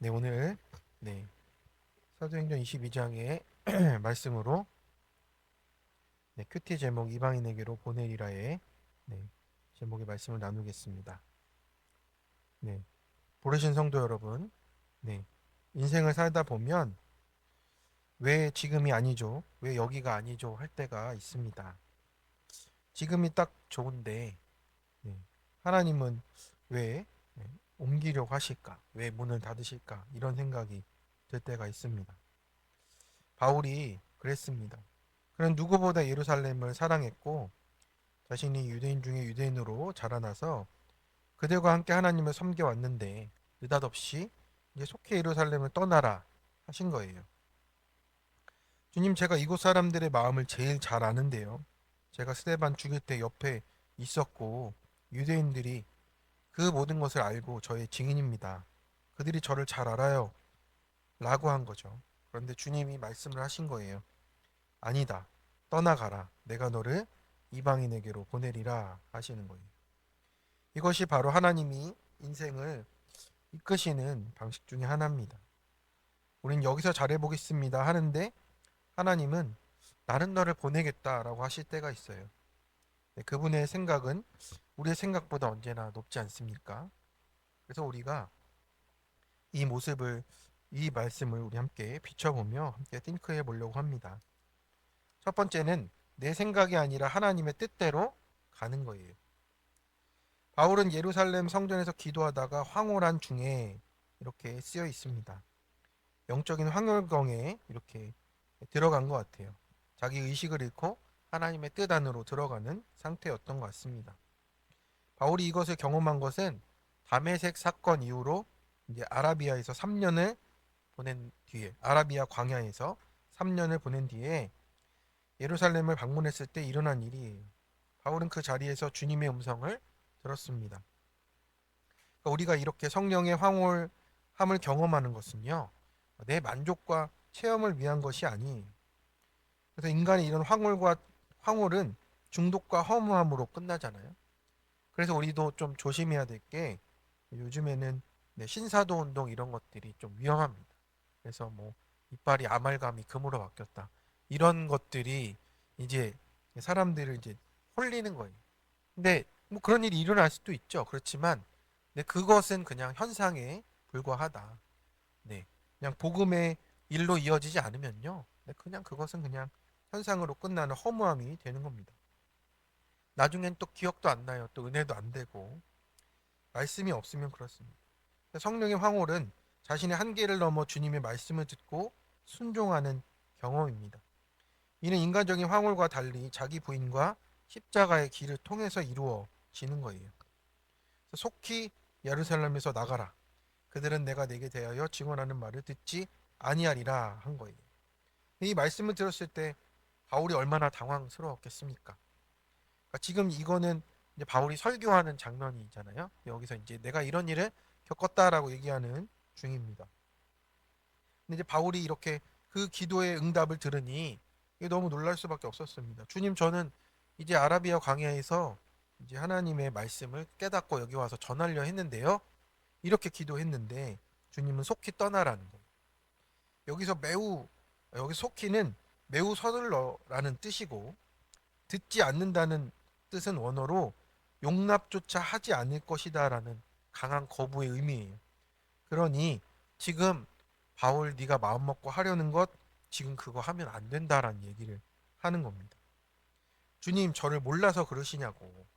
네, 오늘 사도행전 22장의 말씀으로 큐티 제목 이방인에게로 보내리라의 제목의 말씀을 나누겠습니다. 네, 부르신 성도 여러분, 네, 인생을 살다 보면 왜 지금이 아니죠? 왜 여기가 아니죠? 할 때가 있습니다. 지금이 딱 좋은데 하나님은 왜 옮기려고 하실까? 왜 문을 닫으실까? 이런 생각이 들 때가 있습니다. 바울이 그랬습니다. 그는 누구보다 예루살렘을 사랑했고 자신이 유대인 중에 유대인으로 자라나서 그들과 함께 하나님을 섬겨왔는데 느닷없이 이제 속히 예루살렘을 떠나라 하신 거예요. 주님, 제가 이곳 사람들의 마음을 제일 잘 아는데요. 제가 스데반 죽일 때 옆에 있었고 유대인들이 그 모든 것을 알고 저의 증인입니다. 그들이 저를 잘 알아요. 라고 한 거죠. 그런데 주님이 말씀을 하신 거예요. 아니다. 떠나가라. 내가 너를 이방인에게로 보내리라 하시는 거예요. 이것이 바로 하나님이 인생을 이끄시는 방식 중에 하나입니다. 우린 여기서 잘해보겠습니다 하는데 하나님은 나는 너를 보내겠다라고 하실 때가 있어요. 그분의 생각은 우리의 생각보다 언제나 높지 않습니까? 그래서 우리가 이 모습을, 이 말씀을 우리 함께 비춰보며 함께 띵크해 보려고 합니다. 첫 번째는 내 생각이 아니라 하나님의 뜻대로 가는 거예요. 바울은 예루살렘 성전에서 기도하다가 황홀한 중에 이렇게 쓰여 있습니다. 영적인 황홀경에 이렇게 들어간 것 같아요. 자기 의식을 잃고 하나님의 뜻 안으로 들어가는 상태였던 것 같습니다. 바울이 이것을 경험한 것은 다메섹 사건 이후로 이제 아라비아에서 3년을 보낸 뒤에, 아라비아 광야에서 3년을 보낸 뒤에 예루살렘을 방문했을 때 일어난 일이에요. 바울은 그 자리에서 주님의 음성을 들었습니다. 그러니까 우리가 이렇게 성령의 황홀함을 경험하는 것은요, 내 만족과 체험을 위한 것이 아니에요. 그래서 인간의 이런 황홀은 중독과 허무함으로 끝나잖아요. 그래서 우리도 좀 조심해야 될 게 요즘에는 신사도 운동 이런 것들이 좀 위험합니다. 그래서 뭐 이빨이 아말감이 금으로 바뀌었다. 이런 것들이 이제 사람들을 이제 홀리는 거예요. 근데 뭐 그런 일이 일어날 수도 있죠. 그렇지만 그것은 그냥 현상에 불과하다. 네. 그냥 복음의 일로 이어지지 않으면요. 그냥 그것은 그냥 현상으로 끝나는 허무함이 되는 겁니다. 나중엔 또 기억도 안 나요. 또 은혜도 안 되고 말씀이 없으면 그렇습니다. 성령의 황홀은 자신의 한계를 넘어 주님의 말씀을 듣고 순종하는 경험입니다. 이는 인간적인 황홀과 달리 자기 부인과 십자가의 길을 통해서 이루어지는 거예요. 속히 예루살렘에서 나가라. 그들은 내가 내게 대하여 증언하는 말을 듣지 아니하리라 한 거예요. 이 말씀을 들었을 때 바울이 얼마나 당황스러웠겠습니까? 그러니까 지금 이거는 이제 바울이 설교하는 장면이잖아요. 여기서 이제 내가 이런 일을 겪었다라고 얘기하는 중입니다. 근데 이제 바울이 이렇게 그 기도의 응답을 들으니 이게 너무 놀랄 수밖에 없었습니다. 주님, 저는 이제 아라비아 광야에서 이제 하나님의 말씀을 깨닫고 여기 와서 전하려 했는데요. 이렇게 기도했는데 주님은 속히 떠나라는 거예요. 여기 속히는 매우 서둘러라는 뜻이고 듣지 않는다는 뜻은 원어로 용납조차 하지 않을 것이다라는 강한 거부의 의미예요. 그러니 지금 바울 네가 마음 먹고 하려는 것 지금 그거 하면 안 된다라는 얘기를 하는 겁니다. 주님, 저를 몰라서 그러시냐고.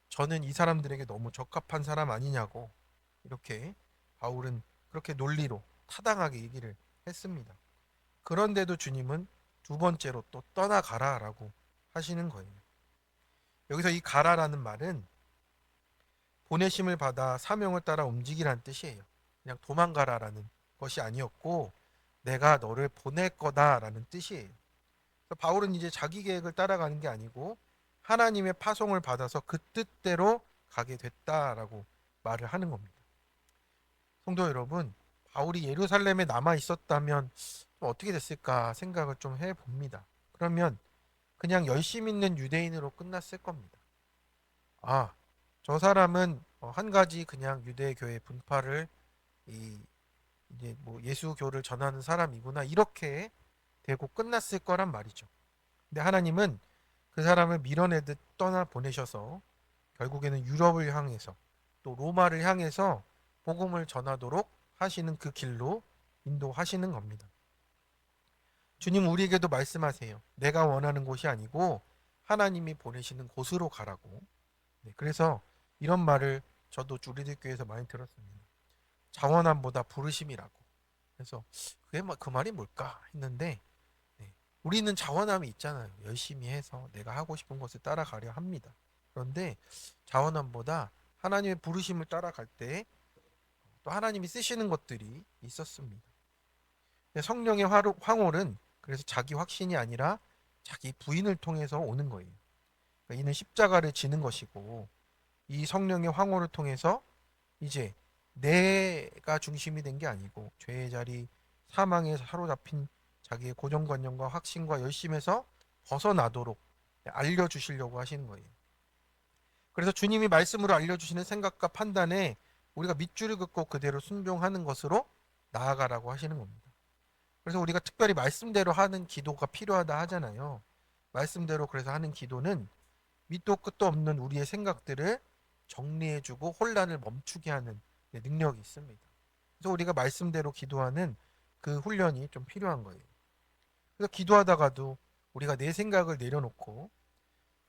저는 이 사람들에게 너무 적합한 사람 아니냐고. 이렇게 바울은 그렇게 논리로 타당하게 얘기를 했습니다. 그런데도 주님은 두 번째로 또 떠나가라라고 하시는 거예요. 여기서 이 가라라는 말은 보내심을 받아 사명을 따라 움직이라는 뜻이에요. 그냥 도망가라라는 것이 아니었고 내가 너를 보낼 거다라는 뜻이에요. 그래서 바울은 이제 자기 계획을 따라가는 게 아니고 하나님의 파송을 받아서 그 뜻대로 가게 됐다라고 말을 하는 겁니다. 성도 여러분, 바울이 예루살렘에 남아 있었다면 어떻게 됐을까 생각을 좀 해봅니다. 그러면 그냥 열심 있는 유대인으로 끝났을 겁니다. 아, 저 사람은 한 가지 그냥 유대교의 분파를 이 이제 뭐 예수교를 전하는 사람이구나 이렇게 되고 끝났을 거란 말이죠. 근데 하나님은 그 사람을 밀어내듯 떠나 보내셔서 결국에는 유럽을 향해서 또 로마를 향해서 복음을 전하도록 하시는 그 길로 인도하시는 겁니다. 주님 우리에게도 말씀하세요. 내가 원하는 곳이 아니고 하나님이 보내시는 곳으로 가라고. 네, 그래서 이런 말을 저도 우리들 교회에서 많이 들었습니다. 자원함보다 부르심이라고. 그래서 그게 그 말이 뭘까 했는데 네, 우리는 자원함이 있잖아요. 열심히 해서 내가 하고 싶은 것을 따라가려 합니다. 그런데 자원함보다 하나님의 부르심을 따라갈 때 또 하나님이 쓰시는 것들이 있었습니다. 성령의 황홀은 그래서 자기 확신이 아니라 자기 부인을 통해서 오는 거예요. 그러니까 이는 십자가를 지는 것이고 이 성령의 황홀을 통해서 이제 내가 중심이 된 게 아니고 죄의 자리 사망에 사로잡힌 자기의 고정관념과 확신과 열심에서 벗어나도록 알려주시려고 하시는 거예요. 그래서 주님이 말씀으로 알려주시는 생각과 판단에 우리가 밑줄을 긋고 그대로 순종하는 것으로 나아가라고 하시는 겁니다. 그래서 우리가 특별히 말씀대로 하는 기도가 필요하다 하잖아요. 말씀대로 그래서 하는 기도는 밑도 끝도 없는 우리의 생각들을 정리해주고 혼란을 멈추게 하는 능력이 있습니다. 그래서 우리가 말씀대로 기도하는 그 훈련이 좀 필요한 거예요. 그래서 기도하다가도 우리가 내 생각을 내려놓고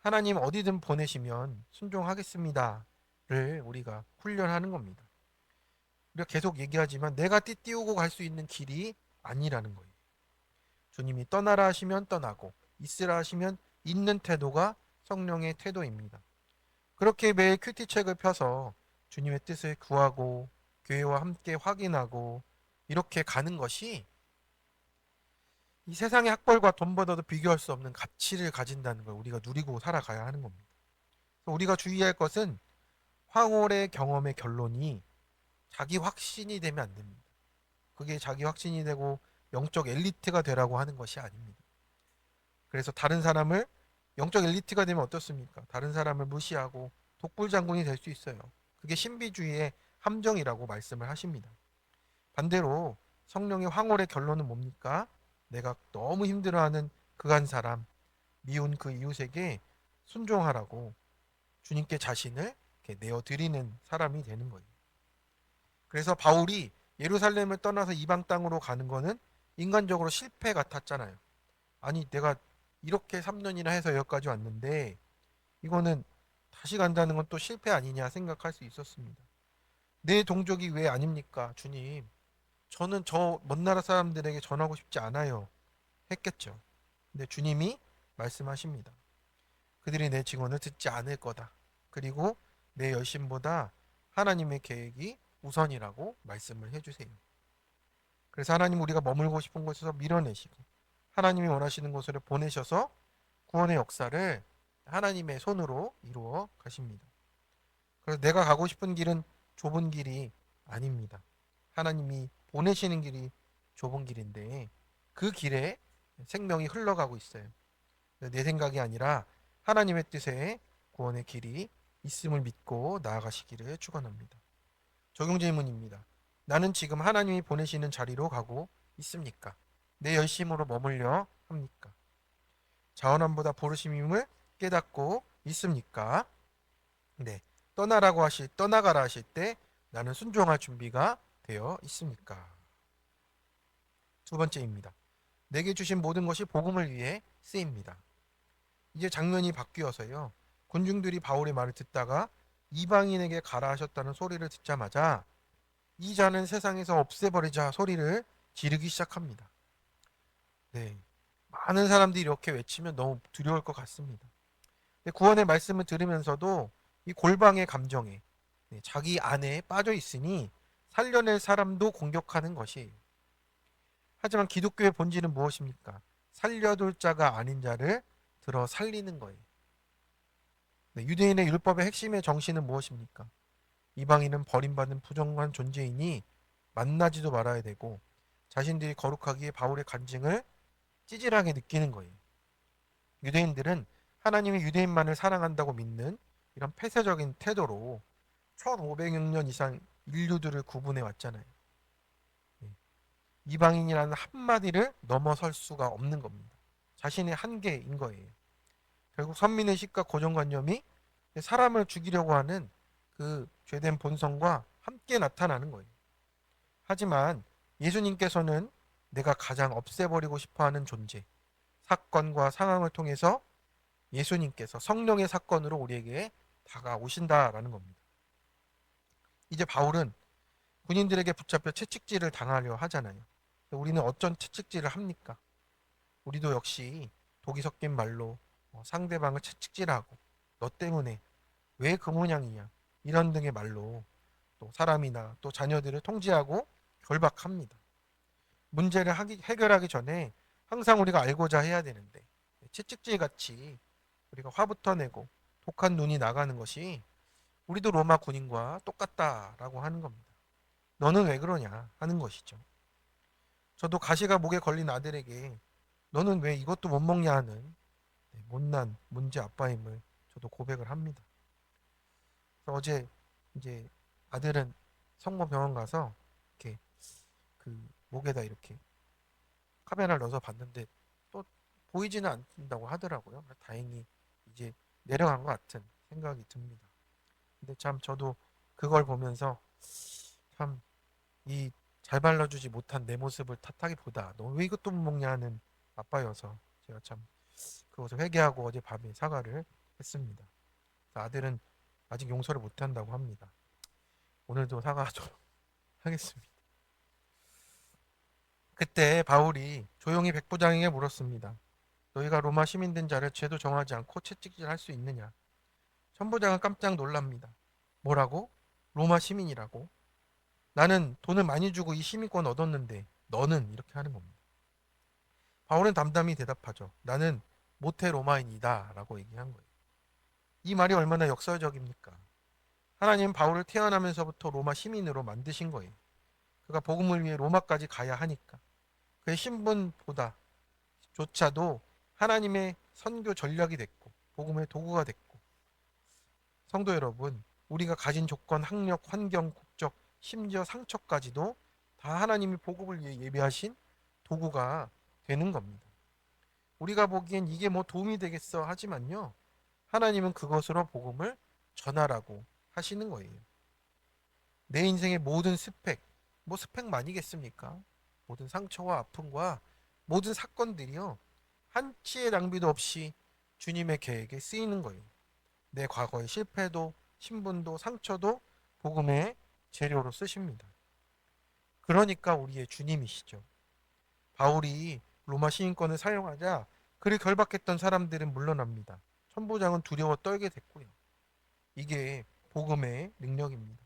하나님 어디든 보내시면 순종하겠습니다를 우리가 훈련하는 겁니다. 우리가 계속 얘기하지만 내가 띠띠우고 갈 수 있는 길이 아니라는 거예요. 주님이 떠나라 하시면 떠나고 있으라 하시면 있는 태도가 성령의 태도입니다. 그렇게 매일 큐티책을 펴서 주님의 뜻을 구하고 교회와 함께 확인하고 이렇게 가는 것이 이 세상의 학벌과 돈보다도 비교할 수 없는 가치를 가진다는 걸 우리가 누리고 살아가야 하는 겁니다. 우리가 주의할 것은 황홀의 경험의 결론이 자기 확신이 되면 안 됩니다. 그게 자기 확신이 되고 영적 엘리트가 되라고 하는 것이 아닙니다. 그래서 다른 사람을 영적 엘리트가 되면 어떻습니까? 다른 사람을 무시하고 독불장군이 될 수 있어요. 그게 신비주의의 함정이라고 말씀을 하십니다. 반대로 성령의 황홀의 결론은 뭡니까? 내가 너무 힘들어하는 그 한 사람, 미운 그 이웃에게 순종하라고 주님께 자신을 내어드리는 사람이 되는 거예요. 그래서 바울이 예루살렘을 떠나서 이방 땅으로 가는 거는 인간적으로 실패 같았잖아요. 아니 내가 이렇게 3년이나 해서 여기까지 왔는데 이거는 다시 간다는 건 또 실패 아니냐 생각할 수 있었습니다. 내 동족이 왜 아닙니까? 주님, 저는 저 먼 나라 사람들에게 전하고 싶지 않아요. 했겠죠. 근데 주님이 말씀하십니다. 그들이 내 증언을 듣지 않을 거다. 그리고 내 열심보다 하나님의 계획이 우선이라고 말씀을 해주세요. 그래서 하나님 우리가 머물고 싶은 곳에서 밀어내시고 하나님이 원하시는 곳으로 보내셔서 구원의 역사를 하나님의 손으로 이루어 가십니다. 그래서 내가 가고 싶은 길은 좁은 길이 아닙니다. 하나님이 보내시는 길이 좁은 길인데 그 길에 생명이 흘러가고 있어요. 내 생각이 아니라 하나님의 뜻에 구원의 길이 있음을 믿고 나아가시기를 축원합니다. 적용 질문입니다. 나는 지금 하나님이 보내시는 자리로 가고 있습니까? 내 열심으로 머물려 합니까? 자원함보다 부르심임을 깨닫고 있습니까? 네. 떠나가라 하실 때 나는 순종할 준비가 되어 있습니까? 두 번째입니다. 내게 주신 모든 것이 복음을 위해 쓰입니다. 이제 장면이 바뀌어서요. 군중들이 바울의 말을 듣다가 이방인에게 가라 하셨다는 소리를 듣자마자 이 자는 세상에서 없애버리자 소리를 지르기 시작합니다. 네. 많은 사람들이 이렇게 외치면 너무 두려울 것 같습니다. 구원의 말씀을 들으면서도 이 골방의 감정에 자기 안에 빠져 있으니 살려낼 사람도 공격하는 것이에요. 하지만 기독교의 본질은 무엇입니까? 살려둘 자가 아닌 자를 들어 살리는 거예요. 유대인의 율법의 핵심의 정신은 무엇입니까? 이방인은 버림받은 부정한 존재이니 만나지도 말아야 되고 자신들이 거룩하기에 바울의 간증을 찌질하게 느끼는 거예요. 유대인들은 하나님이 유대인만을 사랑한다고 믿는 이런 폐쇄적인 태도로 1500년 이상 인류들을 구분해 왔잖아요. 이방인이라는 한마디를 넘어설 수가 없는 겁니다. 자신의 한계인 거예요. 결국 선민의식과 고정관념이 사람을 죽이려고 하는 그 죄된 본성과 함께 나타나는 거예요. 하지만 예수님께서는 내가 가장 없애버리고 싶어하는 존재, 사건과 상황을 통해서 예수님께서 성령의 사건으로 우리에게 다가오신다라는 겁니다. 이제 바울은 군인들에게 붙잡혀 채찍질을 당하려 하잖아요. 우리는 어떤 채찍질을 합니까? 우리도 역시 독이 섞인 말로 상대방을 채찍질하고 너 때문에 왜 그 모양이냐 이런 등의 말로 또 사람이나 또 자녀들을 통제하고 결박합니다. 문제를 해결하기 전에 항상 우리가 알고자 해야 되는데 채찍질 같이 우리가 화부터 내고 독한 눈이 나가는 것이 우리도 로마 군인과 똑같다라고 하는 겁니다. 너는 왜 그러냐 하는 것이죠. 저도 가시가 목에 걸린 아들에게 너는 왜 이것도 못 먹냐 하는 못난 문제 아빠임을 저도 고백을 합니다. 그래서 어제 이제 아들은 성모병원 가서 이렇게 그 목에다 이렇게 카메라를 넣어서 봤는데 또 보이지는 않는다고 하더라고요. 다행히 이제 내려간 것 같은 생각이 듭니다. 근데 참 저도 그걸 보면서 참 이 잘 발라주지 못한 내 모습을 탓하기보다 너 왜 이것도 못 먹냐 하는 아빠여서 제가 참 그것을 회개하고 어제 밤에 사과를 했습니다. 아들은 아직 용서를 못한다고 합니다. 오늘도 사과하도록 하겠습니다. 그때 바울이 조용히 백부장에게 물었습니다. 너희가 로마 시민 된 자를 죄도 정하지 않고 채찍질할 수 있느냐? 천부장은 깜짝 놀랍니다. 뭐라고? 로마 시민이라고? 나는 돈을 많이 주고 이 시민권 얻었는데 너는 이렇게 하는 겁니다. 바울은 담담히 대답하죠. 나는 모태 로마인이다 라고 얘기한 거예요. 이 말이 얼마나 역설적입니까? 하나님 바울을 태어나면서부터 로마 시민으로 만드신 거예요. 그가 복음을 위해 로마까지 가야 하니까. 그의 신분보다 조차도 하나님의 선교 전략이 됐고 복음의 도구가 됐고 성도 여러분 우리가 가진 조건, 학력, 환경, 국적, 심지어 상처까지도 다 하나님이 복음을 위해 예비하신 도구가 되는 겁니다. 우리가 보기엔 이게 뭐 도움이 되겠어 하지만요. 하나님은 그것으로 복음을 전하라고 하시는 거예요. 내 인생의 모든 스펙, 뭐 스펙만이겠습니까? 모든 상처와 아픔과 모든 사건들이요. 한치의 낭비도 없이 주님의 계획에 쓰이는 거예요. 내 과거의 실패도 신분도 상처도 복음의 재료로 쓰십니다. 그러니까 우리의 주님이시죠. 바울이 로마 시인권을 사용하자 그를 결박했던 사람들은 물러납니다. 천부장은 두려워 떨게 됐고요. 이게 복음의 능력입니다.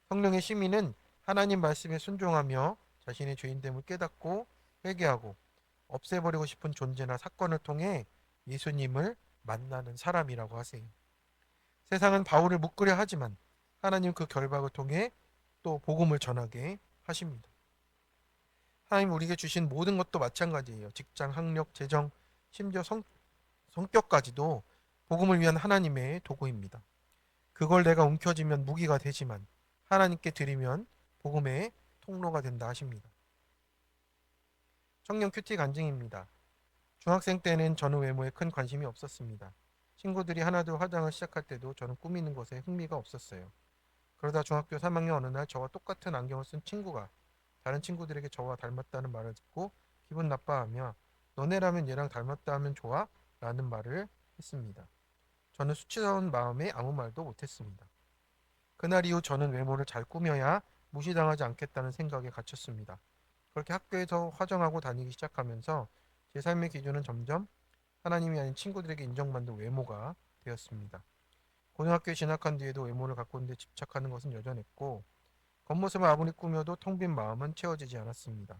성령의 시민은 하나님 말씀에 순종하며 자신의 죄인됨을 깨닫고 회개하고 없애버리고 싶은 존재나 사건을 통해 예수님을 만나는 사람이라고 하세요. 세상은 바울을 묶으려 하지만 하나님 그 결박을 통해 또 복음을 전하게 하십니다. 하나님 우리에게 주신 모든 것도 마찬가지예요. 직장, 학력, 재정, 심지어 성격까지도 복음을 위한 하나님의 도구입니다. 그걸 내가 움켜쥐면 무기가 되지만 하나님께 드리면 복음의 통로가 된다 하십니다. 청년 큐티 간증입니다. 중학생 때는 저는 외모에 큰 관심이 없었습니다. 친구들이 하나둘 화장을 시작할 때도 저는 꾸미는 것에 흥미가 없었어요. 그러다 중학교 3학년 어느 날 저와 똑같은 안경을 쓴 친구가 다른 친구들에게 저와 닮았다는 말을 듣고 기분 나빠하며 너네라면 얘랑 닮았다 하면 좋아? 라는 말을 했습니다. 저는 수치스러운 마음에 아무 말도 못했습니다. 그날 이후 저는 외모를 잘 꾸며야 무시당하지 않겠다는 생각에 갇혔습니다. 그렇게 학교에서 화장하고 다니기 시작하면서 제 삶의 기준은 점점 하나님이 아닌 친구들에게 인정받는 외모가 되었습니다. 고등학교에 진학한 뒤에도 외모를 가꾸는 데 집착하는 것은 여전했고 겉모습을 아무리 꾸며도 텅 빈 마음은 채워지지 않았습니다.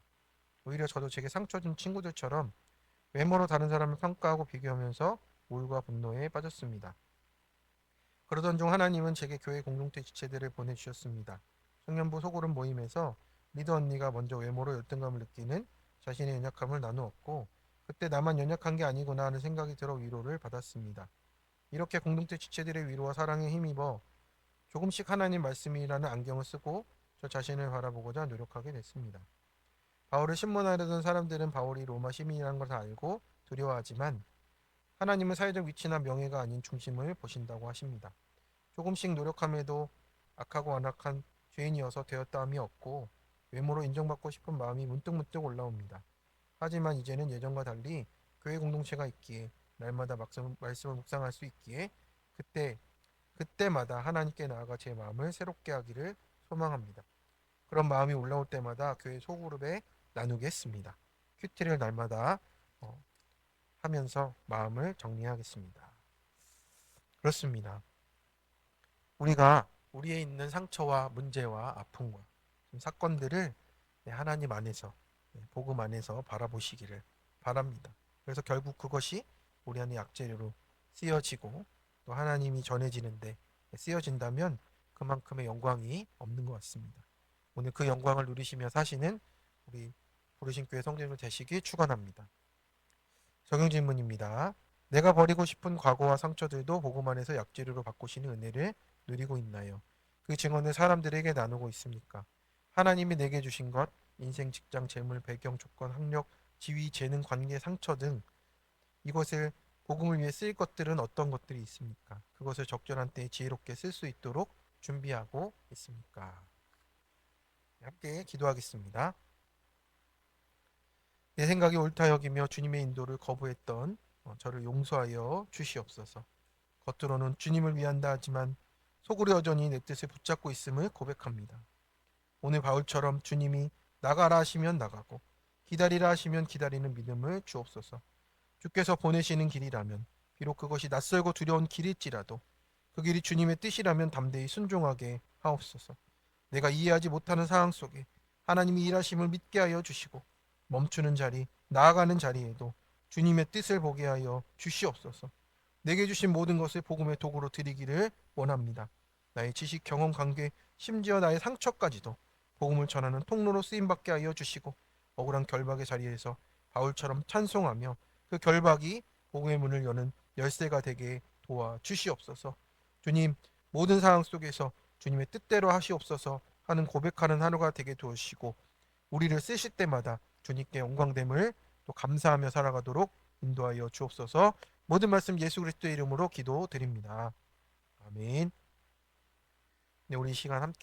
오히려 저도 제게 상처 준 친구들처럼 외모로 다른 사람을 평가하고 비교하면서 우울과 분노에 빠졌습니다. 그러던 중 하나님은 제게 교회 공동체 지체들을 보내주셨습니다. 청년부 소그룹 모임에서 리더 언니가 먼저 외모로 열등감을 느끼는 자신의 연약함을 나누었고 그때 나만 연약한 게 아니구나 하는 생각이 들어 위로를 받았습니다. 이렇게 공동체 지체들의 위로와 사랑에 힘입어 조금씩 하나님 말씀이라는 안경을 쓰고 저 자신을 바라보고자 노력하게 됐습니다. 바울을 신문하려던 사람들은 바울이 로마 시민이라는 것을 알고 두려워하지만 하나님은 사회적 위치나 명예가 아닌 중심을 보신다고 하십니다. 조금씩 노력함에도 악하고 완악한 죄인이어서 되었다함이 없고 외모로 인정받고 싶은 마음이 문득문득 올라옵니다. 하지만 이제는 예전과 달리 교회 공동체가 있기에 날마다 말씀을 묵상할 수 있기에 그때마다 하나님께 나아가 제 마음을 새롭게 하기를 소망합니다. 그런 마음이 올라올 때마다 교회 소그룹에 나누겠습니다. 큐티를 날마다 어, 하면서 마음을 정리하겠습니다. 그렇습니다. 우리가 우리에 있는 상처와 문제와 아픔과 사건들을 하나님 안에서 복음 안에서 바라보시기를 바랍니다. 그래서 결국 그것이 우리 안에 약재료로 쓰여지고 또 하나님이 전해지는데 쓰여진다면 그만큼의 영광이 없는 것 같습니다. 오늘 그 영광을 누리시며 사시는 우리 부르신 교회 성도님들 되시길 축원합니다. 적용 질문입니다. 내가 버리고 싶은 과거와 상처들도 복음 안에서 약재료로 바꾸시는 은혜를 누리고 있나요? 그 증언을 사람들에게 나누고 있습니까? 하나님이 내게 주신 것, 인생, 직장, 재물, 배경, 조건, 학력, 지위, 재능, 관계, 상처 등 이것을 복음을 위해 쓸 것들은 어떤 것들이 있습니까? 그것을 적절한 때에 지혜롭게 쓸 수 있도록 준비하고 있습니까? 함께 기도하겠습니다. 내 생각이 옳다 여기며 주님의 인도를 거부했던 저를 용서하여 주시옵소서. 겉으로는 주님을 위한다 하지만 속으로 여전히 내 뜻을 붙잡고 있음을 고백합니다. 오늘 바울처럼 주님이 나가라 하시면 나가고 기다리라 하시면 기다리는 믿음을 주옵소서. 주께서 보내시는 길이라면 비록 그것이 낯설고 두려운 길일지라도 그 길이 주님의 뜻이라면 담대히 순종하게 하옵소서. 내가 이해하지 못하는 상황 속에 하나님이 일하심을 믿게 하여 주시고 멈추는 자리, 나아가는 자리에도 주님의 뜻을 보게 하여 주시옵소서. 내게 주신 모든 것을 복음의 도구로 드리기를 원합니다. 나의 지식, 경험, 관계, 심지어 나의 상처까지도 복음을 전하는 통로로 쓰임받게 하여 주시고 억울한 결박의 자리에서 바울처럼 찬송하며 그 결박이 복음의 문을 여는 열쇠가 되게 도와 주시옵소서. 주님, 모든 상황 속에서 주님의 뜻대로 하시옵소서 하는 고백하는 하루가 되게 도우시고 우리를 쓰실 때마다 주님께 영광됨을 또 감사하며 살아가도록 인도하여 주옵소서. 모든 말씀 예수 그리스도의 이름으로 기도드립니다. 아멘. 네, 우리 이 시간 함께